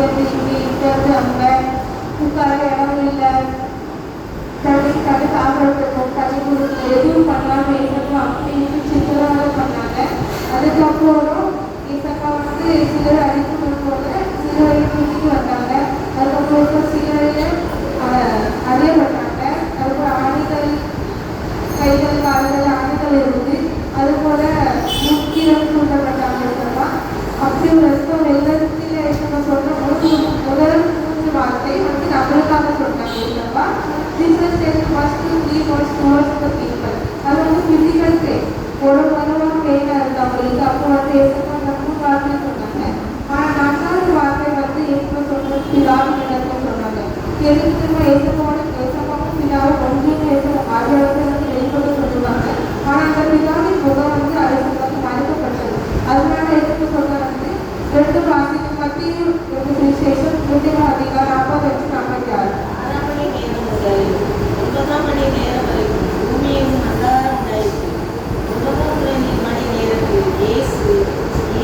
அங்கேருந்து இங்கே, இங்கேருந்து அங்கே, உட்கார இடம் இல்லை, தண்ணி சாப்பிட்றதுக்கும் தண்ணி கொடுத்து எதுவும் பண்ணாமல் ஏசப்பா அப்படின்னு சின்னதாக பண்ணாங்க. அதுக்கப்புறம் ஏசப்பா சிலர் அடிக்கும் போல சிலரை தூக்கி வந்தாங்க. அதுக்கப்புறம் சிலரைய அறியப்பட்டாங்க. அதுக்கப்புறம் ஆணிகள் கைகள் கால்கள் ஆணிகள் இருந்து அது போல முக்கியம் தூண்டப்பட்டாங்க. அப்படி ஒரு ரத்தம் வெள்ளத்தில் ஏசப்பா சொன்ன முதல் 3 வார்த்தை நம்மளுக்காக சொன்னாங்க. ஏசப்பா Jesus said first to give us towards the people. அது physical pain. ஒரு மனமான பெயினா இருந்தவங்களுக்கு அப்போ ஏசப்பா நம்ம வார்த்தை சொன்னாங்க. ஆனால் 4வது வார்த்தை ஏசப்பா சொன்ன பிதாவின் இடத்துல சொன்னாங்க. எதுக்கு ஏசப்பாவும் பிதாவும் ஒன்றுமே ஆகியவர்கள் வெளிப்பட சொல்லுவாங்க. ஆனால் அந்த பிதாவின் முகம் அரசுக்கு மறைக்கப்பட்டது. அதனால ஏசப்பா சொன்ன 2 வாசிக்கு மத்தியில் விசேஷம் 2 அதிகாரம் 45-46. 9 மணி நேரம் வரைக்கும் பூமியும் நன்றாக உண்டாயிற்று. 9 மணி நேரத்தில் இயேசு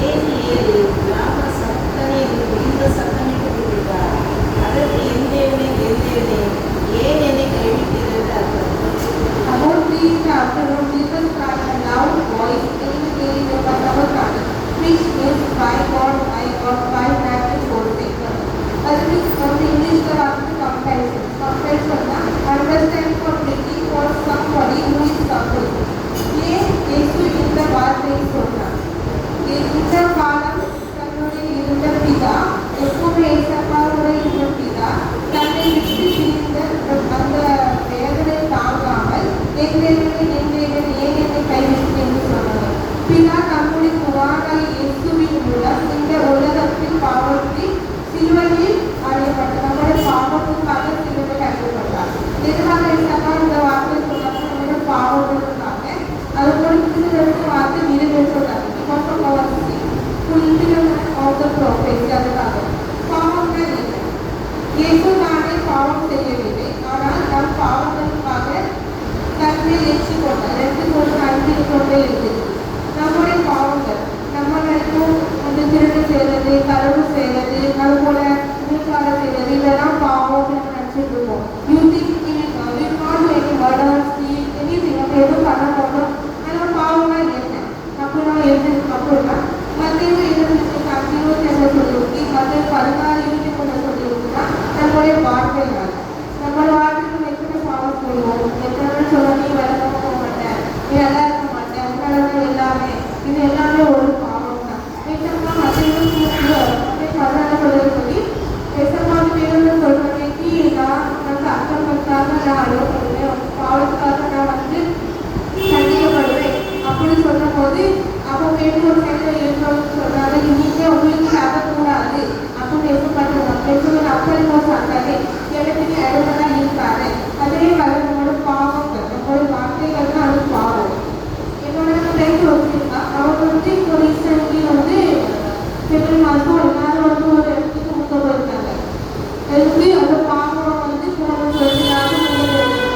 ஏறி கிராம சத்தனில் இந்த சத்தமிட்டு கொடுத்தார். அதற்கு என் தேவனே ஏன் என்னை கைவிட்டீர்கள் அர்த்தம். About 3 chapters, Jesus cried a loud voice in the Bible, which means by God, why that is forsaken. That means from the English comparison. Understand for making for somebody who is suffering. ये यीशु இந்த வார்த்தையை சொன்னார். இந்த காலம் தன்னுடைய இருந்த பிதா எப்பவுமே ஏசப்பாவுடைய இருந்த பிதா தன்னை விட்டு பிரிந்த அந்த வேதனை தாங்காமல் என் தேவனே ஏன் என்னை கைவிட்டு என்று சொன்னார். பிதா தன்னுடைய குமாரனாகிய இயேசுவின் மூலம் இந்த உலகத்தில் பாவத்தை சிலுவையில் அறையப்பட்டார். நம்முடைய பாவத்துக்காக சிலுவையில் அறையப்பட்டார். எதனால ஏசப்பா இந்த வார்த்தை சொன்னாங்க? நம்முடைய பாவங்களுக்காக. அது போல வார்த்தை நிறைவேற்றாங்க. அதுக்காக பாவம் இல்லை. இயேசு தானே பாவம் செய்யவில்லை. ஆனால் நம் பாவங்களுக்காக தன்னை ஏற்றுக்கொண்டார். 2 கொண்டே இருக்குது. நம்முடைய பாவங்கள் நம்ம நினைக்கும் திருடு செய்யறது, கருவு செய்யறது, அது போல விசாரம் செய்யறது, இதெல்லாம் பாவம் நினைச்சிட்டு இருக்கோம். எதுவும் பண்ண போகிறோம். ஆனால் பாவம்னா என்ன? அப்படின்னா எது அப்படின்னா மத்தியும் 25 சொல்லி மத்திய 16 சொல்லியிருக்குன்னா நம்மளுடைய வாழ்க்கைகள் நம்மளோட வாழ்க்கைக்கு எத்தனை பாவம் சொல்லுவோம். எத்தனை சொல்ல நீ விளக்க போக மாட்டேன், நீ நல்லா இருக்க மாட்டேன், உங்களோட எல்லாமே இது எல்லாமே ஒரு பாவம் தான். எத்தனை மத்தியும் 16 சொல்லி எத்தனை பேருந்து சொல்றேன் நான் அர்த்தம் பண்ணாத நான் அழுவப்படுவேன், பாவத்துக்காக நான் சந்தேகப்படுவேன் அப்படி சொல்ற போது அப்போ பேருந்து ஒரு சைடில் இருக்கணும்னு சொல்றாங்க. இன்னைக்கு உங்களுக்கு சாப்பிடக்கூடாது அப்படின்னு பேசப்படுறாங்க. அப்படி சாப்பிட்டாரு இடத்துக்கு இடமெல்லாம் இருக்காரு. அதே நம்மளோட பாவங்கள் நம்மளோட வார்த்தைகள் தான் அது பாவம். என்னோட ஃப்ரெண்ட் வச்சிருக்கா அவங்க ஒரு ரீசன்ட்லி பிப்ரவரி மாதம் எல்லாரும் ஒரு இடத்துக்கு முக்க போயிருக்காங்க. அதுக்கு அந்த பாவம் போன சொல்லினாங்க.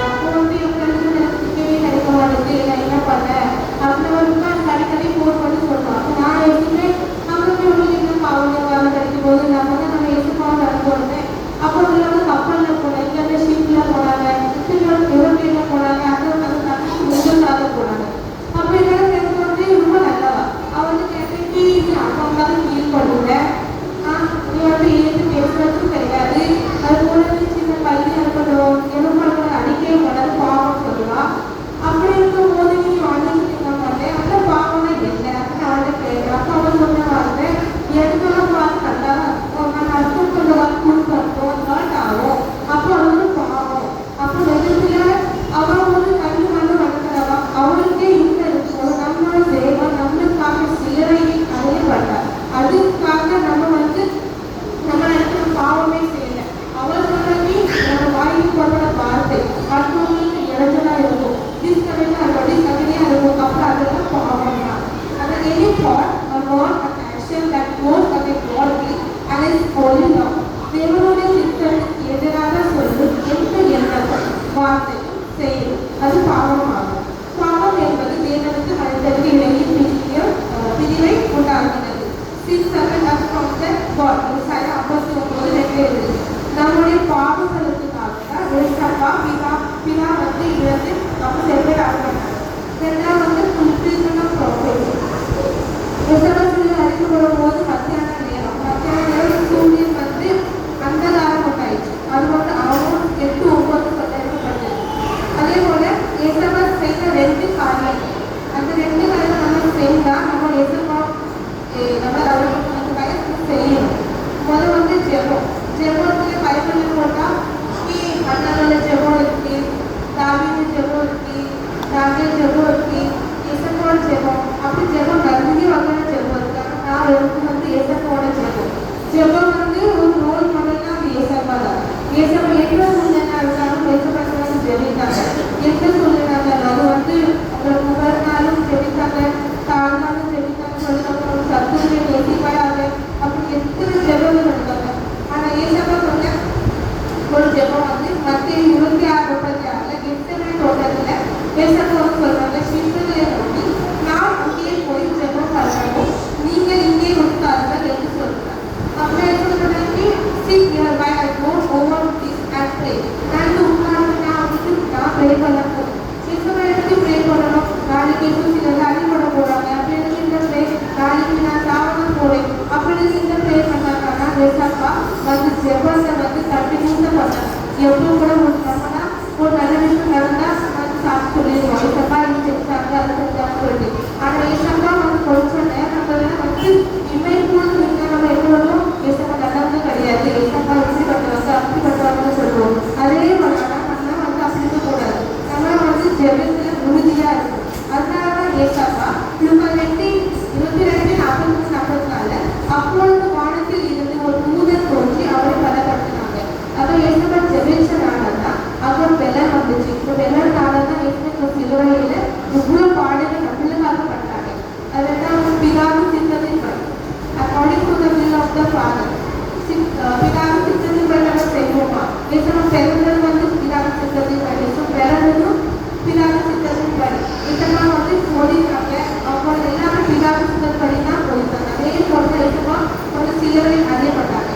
அப்போ என் ஃப்ரெண்ட்ஸுக்கு கிடைக்க மாட்டேங்குது, நான் என்ன பண்ணேன் அப்படின்னு அடிக்கடி ஃபோன் பண்ணி சொல்லுவாங்க. நான் எப்பவுமே நம்மளுக்கு உங்களுக்கு என்ன பாவம் கிடைக்கும் போது நம்ம எதுக்காக நடந்து அப்போ கப்பலில் போனேன், இங்கே ஷிப்பில் போனாங்க, யூரோப்பியில் போனாங்க, அது முதலாக போனாங்க. அப்போ என்னோட ஃப்ரெண்ட்ஸ் ரொம்ப நல்லவா அவன் கேட்டு அப்பா ஃபீல் பண்ணுவேன். நீ ஏற்று பேசுறதும் கிடையாது. அது போல சின்ன பள்ளி இருக்கணும் எதுவும் அடிக்கவே மாட்டாது பாவம் சொல்லுவா. அப்படி இருக்கும் போது நீ வாழ்ந்துட்டு என்ன பண்ணேன் அந்த பாவம்னா என்ன அப்படின்னு அவன்கிட்ட கேட்குறேன். அப்போ அவன் சொன்ன வார்த்தை எடுக்கலாம் பார்த்து நல்லா நான் அர்த்தம் கொஞ்சம் வார்த்தை கொடுப்போம் நாட் ஆகும். அப்போ அது பாவம். அப்போ எதிர்த்துல அவன் கண்ணு மண்ணு வளர்க்கிறவா அவனுக்கே இந்த இருக்கும். நம்மளோட தேவன் நம்மளுக்காக சிலரை அறியப்பட்டார். அதுக்காக நம்ம நம்ம இடத்துல பாவமே செய்யலை. அவள் சொன்னி நம்ம வாய்க்கு போடுற வார்த்தை மற்றவங்களுக்கு இடைஞ்சலா இருக்கும், டிஸ்கனெக்டா இருக்கும், டிஸ்கனெக்டியா இருக்கும். அப்புறம் அதெல்லாம் பாவம் தான். அந்த any thought or word or action that goes against godly and is holy law. தேவனுடைய சித்தத்துக்கு எதிராக சொல்லும் எந்த எண்ணமும் வார்த்தையும் செய்யும் அது பாவமாகும். பாவம் என்பது தேவனுக்கு மனிதனுக்கு இடையில் பிரிவை உண்டாகிறது. Sin seven up from the God. Messiah apostles ஏசப்பா வந்து ஜெபத்தை வந்து கண்டினியூஸா பண்ணாங்க. எப்போ கூட ஒரு நம்மனா ஒரு நல்ல விஷயம் நடந்தா வந்து சாப்பிட்டு சொல்லிடுவோம், ஏசப்பா இது செஞ்சாங்க அது செஞ்சாங்க சொல்லிட்டு. ஆனா ஏசப்பா வந்து கொஞ்சம் நேரத்துல வந்து இமைப்போது இருந்தா நம்ம என்ன பண்ணுவோம், ஏசப்பா நல்லவங்க கிடையாது, ஏசப்பா இப்படி பண்ணுவாங்க அப்படி பண்ணுவாங்கன்னு சொல்லுவோம். அதே மாதிரி நம்ம வந்து அப்படி இருக்கக்கூடாது. நம்ம வந்து ஜெபத்துல உறுதியா இருக்கும். அதனாலதான் ஏசப்பா நம்ம 22:42 அப்பொழுது வானத்தில் இருந்து ஒரு தூதன் தோன்றி அவரை பலப்படுத்தினாங்க. அப்ப ஏசப்பா ஜெபிச்ச நாளதான் அங்க வெள்ளம் வந்துச்சு. இப்ப வெள்ளத்தாலதான் ஏசப்பா சிலுவையில இவ்வளவு பாடுகள் நம்மளுக்காக பண்ணாங்க. அதெல்லாம் பிதாவின் சித்தத்தின்படி according to the will of the father. பிதாவின் சித்தத்தின்படி நம்ம செய்வோமா? ஏசப்பா பிறந்தது வந்து பிதாவின் சித்தத்தின்படி, பிறந்ததும் பிதாவின் சித்தத்தின்படி. இதெல்லாம் வந்து போதிருக்காங்க. அவங்க எல்லாமே பிதாவின் சித்தப்படி தான் போயிருக்காங்க. அதே போல ஏசப்பா வந்து சிலுவையில் அறியப்பட்டாங்க.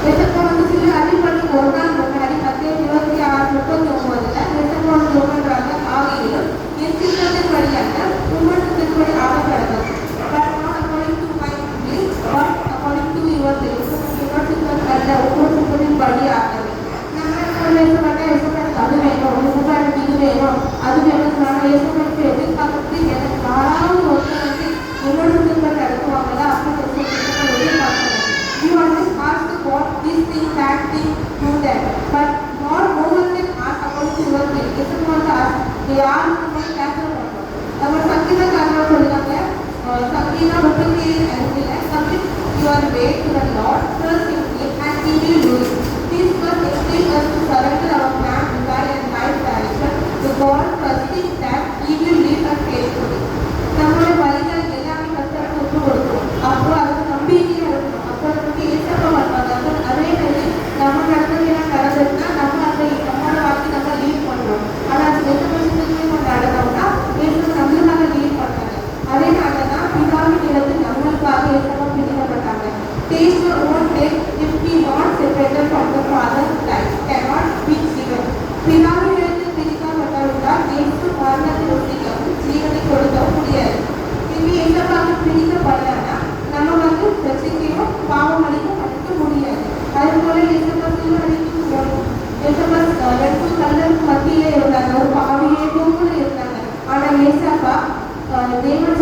ஏசப்பா வந்து சிலுவை அறியப்பட்டு ஒரு நாள் முன்னாடி மத்திய 26:39 ஏசப்பா வந்து சொல்றாங்க, ஆகியும் என் சித்தத்தின்படியாக உங்கள் சித்தத்தின்படி ஆக கடந்தது. But not according to my will, but according to your will. உங்கள் சித்தம் அல்ல, உங்கள் சித்தத்தின்படி ஆகவே. நம்ம ஏசப்பா அது வேணும், உங்களுக்கு இது வேணும் அது வேணும். நான் ஏசப்பா எதிர்பார்த்து எனக்கு யாராவது ஒருத்தர் வந்து என்னோட சித்தத்தை நடத்துவாங்களா அப்படின்னு எதிர்பார்க்கணும். You always ask God this thing, that thing, do that. But God no one can ask according to your will. ஏசப்பா வந்து யாரும் நம்ம கேட்க மாட்டோம். நம்ம சங்கீதக்காரங்க சொல்லுவாங்க, சங்கீதம் 37:5 commit your way to the Lord, trust in Him and He will do it. This must encourage us to surrender our plan, desire and life direction to God, trusting that He will lead us faithfully. நம்மளோட வழிகள் எல்லாமே கஷ்டப்பட்டு விட்டு கொடுக்கும். அப்போ அதுக்கு நம்பிக்கையா இருக்கணும். அப்போ நமக்கு ஏசப்பா வருவாங்க. அப்போ அதே மாதிரி நம்ம நடந்ததெல்லாம் நடந்ததுன்னா நம்ம அந்த நம்மளோட வாழ்க்கை நம்ம லீட் பண்ணுறோம். ஆனால் அது எந்த பட்சத்துக்குமே நம்ம நடந்தோம்னா ஏசப்பா நம்மளுக்காக லீட் பண்ணாங்க. அதே நாளில் தான் பிதாவின் நிலத்தில் நம்மளுக்காக ஏசப்பா பிடிக்கப்பட்டாங்க. Taste your own death if we not separated from the Father's life cannot be given. பிதாவின் நிலத்தில் பிடிக்கப்பட்டால் இயேசு மரணத்தை ஒட்டிக்கவும் ஜீவனை கொடுக்கவும் முடியாது. இனி ஏசப்பாவுக்கு பிடிக்கப்படலைன்னா நம்ம வந்து ரசிக்கவும் பாவம் அளிக்க முடியாது. அதே போல ஏசப்பா சிலுவைக்கு போகணும். ஏசப்பா 2 கல்லருக்கு மத்தியிலே இருந்தாங்க, ஒரு பாவியே தூக்குல இருந்தாங்க. ஆனா ஏசப்பா தேவன்